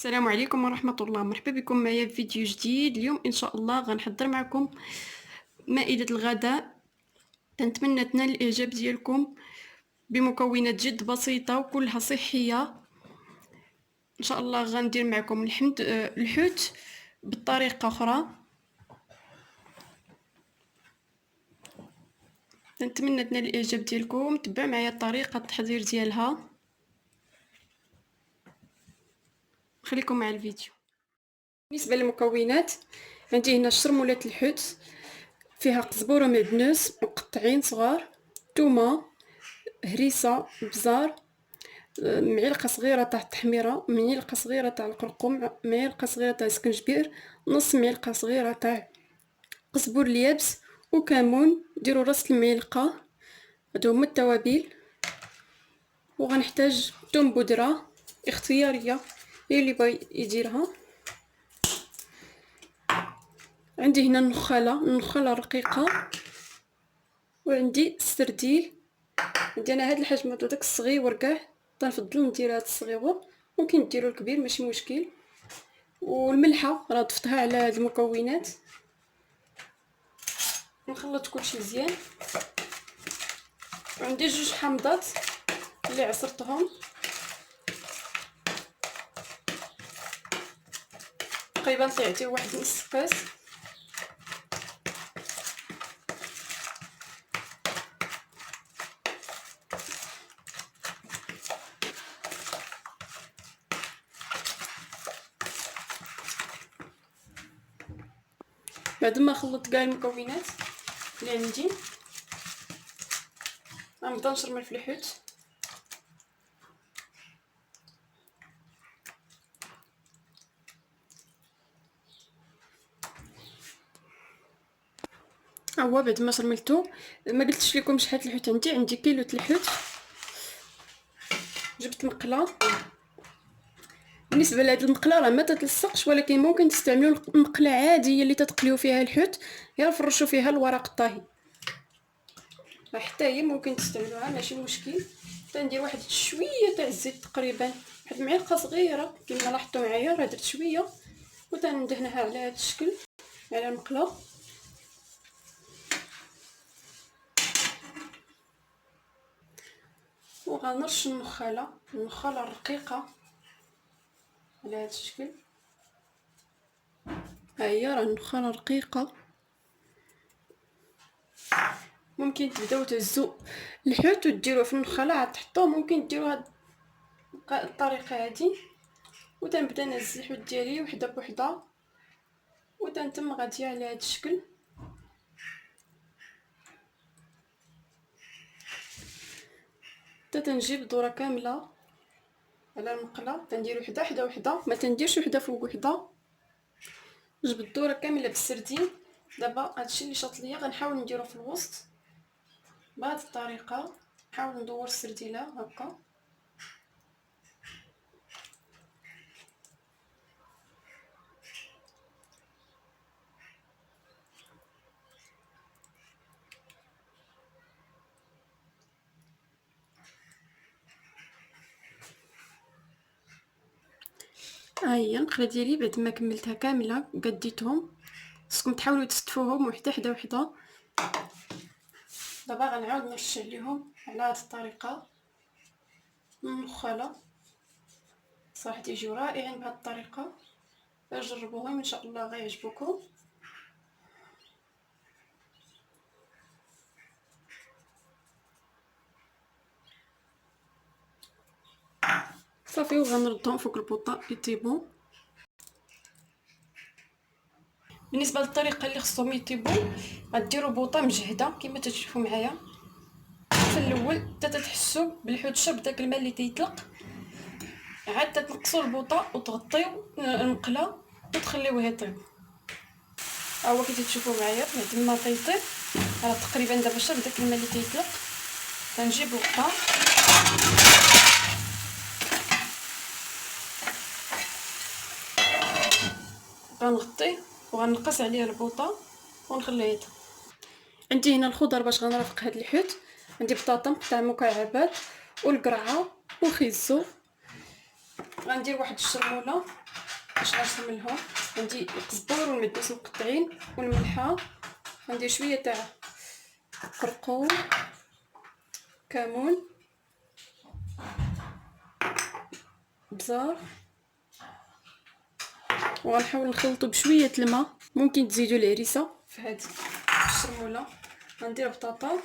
السلام عليكم ورحمة الله، مرحبا بكم معايا في فيديو جديد. اليوم إن شاء الله غنحضر معكم مائدة الغداء. كنتمنى تنال الإعجاب ديالكم بمكونات جد بسيطة وكلها صحية. إن شاء الله غندير معكم الحوت بطريقة أخرى. كنتمنى تنال الإعجاب ديالكم، تبعوا معايا طريقة التحضير ديالها. خليكم مع الفيديو. بالنسبة للمكونات، عندي هنا شرمولات الحوت، فيها قزبورة معدنوس مقطعين صغار، تومة، هريسة، بزار، معلقة صغيرة تاع التحميرة، معلقة صغيرة تاع القرقم، معلقة صغيرة تاع السكنجبير، نص معلقة صغيرة تاع قزبور اليابس وكمون. ديروا راس المعلقة. هادو هما التوابل. وغنحتاج توم بودرة اختيارية اللي بغى يديرها. عندي هنا النخالة رقيقة، وعندي السرديل. عندي انا هاد الحجم هذا داك الصغيور كاع، تنفضل ندير هاد الصغيور، ممكن ديروا الكبير ماشي مشكل. والملحه راه ضفتها على هاد المكونات. نخلط كلشي مزيان. وعندي جوج حامضات اللي عصرتهم، تقريبا تيعطيو واحد نص كاس. بعد ما خلطت كاع المكونات اللي عندي، غنبدا نشرمل في الحوت. هو بعد ما شرملتو، ما قلتش لكم شحال الحوت عندي كيلو الحوت. جبت مقله. بالنسبه لهاد المقله راه ما تتلصقش، ولكن ممكن تستعملوا مقله عاديه اللي تتقليو فيها الحوت، غير فرشوا فيها الورق الطهي، حتى هي ممكن تستعملوها ماشي مشكل. تندير واحد شويه تاع الزيت، تقريبا واحد المعلقه صغيره كما لاحظتوا معايا، راه درت شويه، وتندهنها على هذا الشكل على المقله. وغنرش النخاله الرقيقه على هذا الشكل. ها هي راه النخاله رقيقه. ممكن تبداو تهزوا الحوت وديروه في النخاله عاد تحطوه، ممكن ديروا هاد الطريقه هادي. وتنبدا نهز الحوت ديالي وحده بوحده، وتنتم غاديه على هذا الشكل. حتى تنجيب دوره كامله على المقله، تندير وحده ما تنديرش وحده فوق وحده. جبت الدوره كامله بالسردين. دابا هادشي اللي شاط ليا غنحاول نديرو في الوسط بهذه الطريقه. نحاول ندور السرديله هكا. ها هي النخله ديالي بعد ما كملتها كامله قديتهم. خصكم تحاولوا تستفوهم وحده. دابا غنعاود نرش عليهم على هذه الطريقه النخاله. صراحه تيجيو رائعين بهذه الطريقه، جربوهم ان شاء الله غيعجبوكم. صافي وغنردهم فوق البوطه يطيبوا. بالنسبه للطريقه اللي خصهم يطيبوا، غديروا بوطه مجهده كما تشوفوا معايا. في الاول حتى تحسوا بالحوت شرب داك الماء اللي تيطلق، عاد تنقصوا البوطه وتغطيو المقله وتخليوه يطيب. ها هو كي تشوفوا معايا بعد ما تيطيب، راه تقريبا دابا شرب داك الماء اللي تيطلق. تنجيب الغطا غنغطيه وغنقص عليه البوطه ونخليه يطيب. عندي هنا الخضر باش غنرافق هاد الحوت. عندي بطاطا مقطع مكعبات والقرعه وخيزو. غندير واحد الشرموله باش نرسم لهم. عندي القزبور والمدنوس مقطعين والملحه، غندير شويه تاع قرقوم، كمون، بزار، وغنحاول نخلطو بشويه الماء. ممكن تزيدوا الهريسه في هذه الشرموله. غندير بطاطا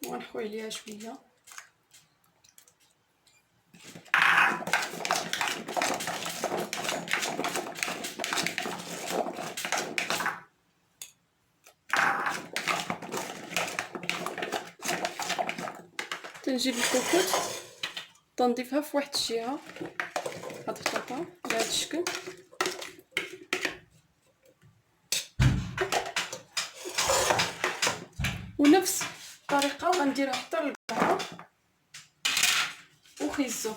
ونحوي عليها شويه. تنجيب الكوكوط تنضيفها في واحد الجهه، هاد البطاطا بهذا الشكل. ونفس الطريقه غنديرها حتى للبقره وخيزو.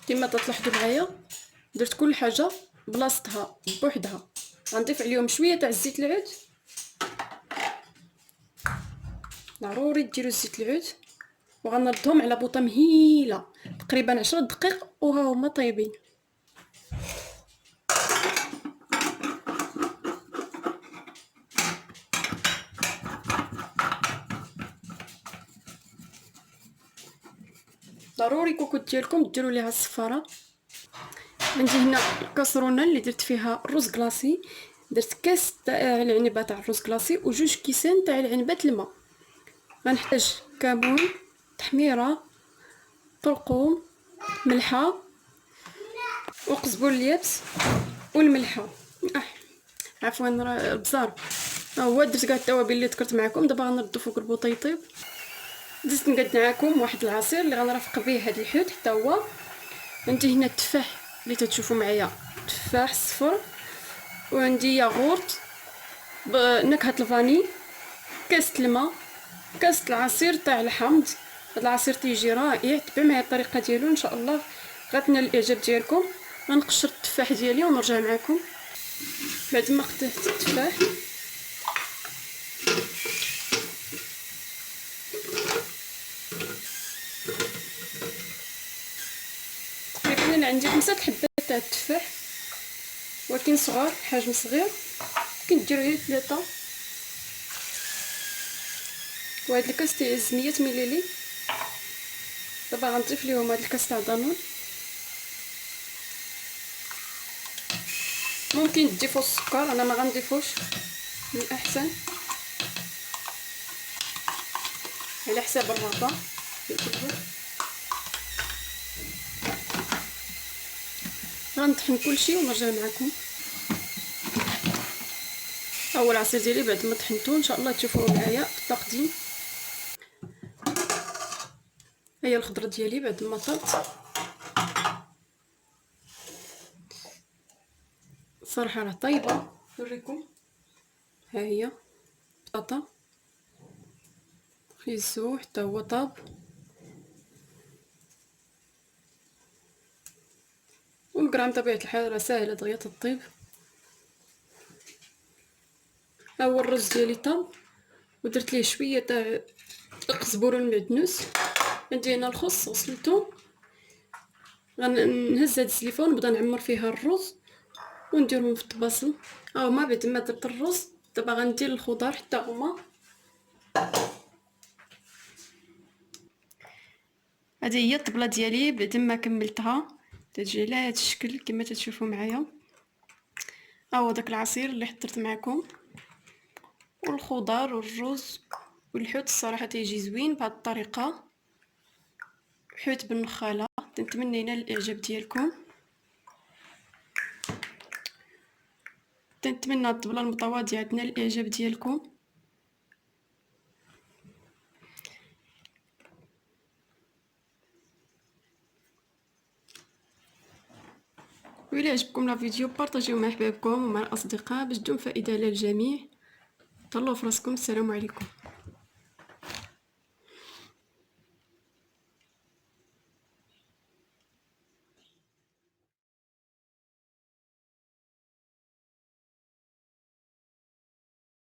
كما تلاحظوا معايا درت كل حاجه بلاصتها بوحدها. غنضيف عليهم شويه تاع الزيت العود، ضروري ديروا زيت العود، وغنردهم على بوطه مهيله تقريبا 10 دقائق وها هما طايبين. ضروري كوكوط ديالكم ديروا ليها الصفاره. عندي هنا الكاسرونه اللي درت فيها الرز كلاصي. درت كاس تاع العنبه تاع الرز كلاصي وجوج كيسان تاع العنبه الماء. غنحتاج كمون، تحميره، قرقوم، ملحه وقزبور اليابس والملحه. عفوا البزار. هو درت كاع التوابل اللي ذكرت معكم. دابا غنردو فوق البوطه يطيب. زدت نقاد معكم واحد العصير اللي غنرافق به هذا الحوت حتى هو. عندي هنا التفاح اللي تتشوفوا معايا، تفاح صفر، وعندي ياغورت بنكهه الفاني، كاس الماء، كاس العصير تاع الحامض. هذا العصير تيجي رائع. تبعوا معايا الطريقه ديالو ان شاء الله غتنال الاعجاب ديالكم. غنقشر التفاح ديالي ونرجع معكم بعد ما قطعت التفاح. تقريبا انا عندي 5 حبات تاع التفاح، ولكن صغار، حجم صغير. ممكن ديروا غير 3. وهاد الكاس تيهز 100 مليلي. دابا غنضيف ليهم هاد الكاس تاع دانون. ممكن تضيفوا السكر، انا ما غنضيفوش، من الاحسن على حساب الرغبه ديالكم. غنطحن كلشي ونرجع معكم. اول عصير ديالي بعد ما طحنته ان شاء الله تشوفوه معايا التقديم. هي الخضره ديالي بعد ما طابت. صراحه راه طايبه. نوريكم، ها هي بطاطا خيزو حتى هو طاب. والقرام طبيعه الحال راه ساهله دغيا تطيب. ها هو الرز ديالي طاب ودرت ليه شويه تاع القزبور والمعدنوس. عندي هنا الخص غسلته. غنهز هاد السليفون ونبدا نعمر فيها الرز ونديرهم في الطباسل. هما بعد ما درت الرز دابا غندير الخضر حتى هما. هذه هي الطبله ديالي بعد ما كملتها. تجي على هذا الشكل كما تشوفوا معايا. هو داك العصير اللي حضرت معكم والخضر والرز والحوت. الصراحه تيجي زوين بهذه الطريقه، حوت بالنخاله. نتمنى ينال الاعجاب ديالكم. نتمنى الطبله المتواضعه تنال الاعجاب ديالكم. وإلا عجبكم لا فيديو بارطاجيو مع احبابكم ومع الاصدقاء باش تدوم فائده للجميع. تهلاو في راسكم. السلام عليكم.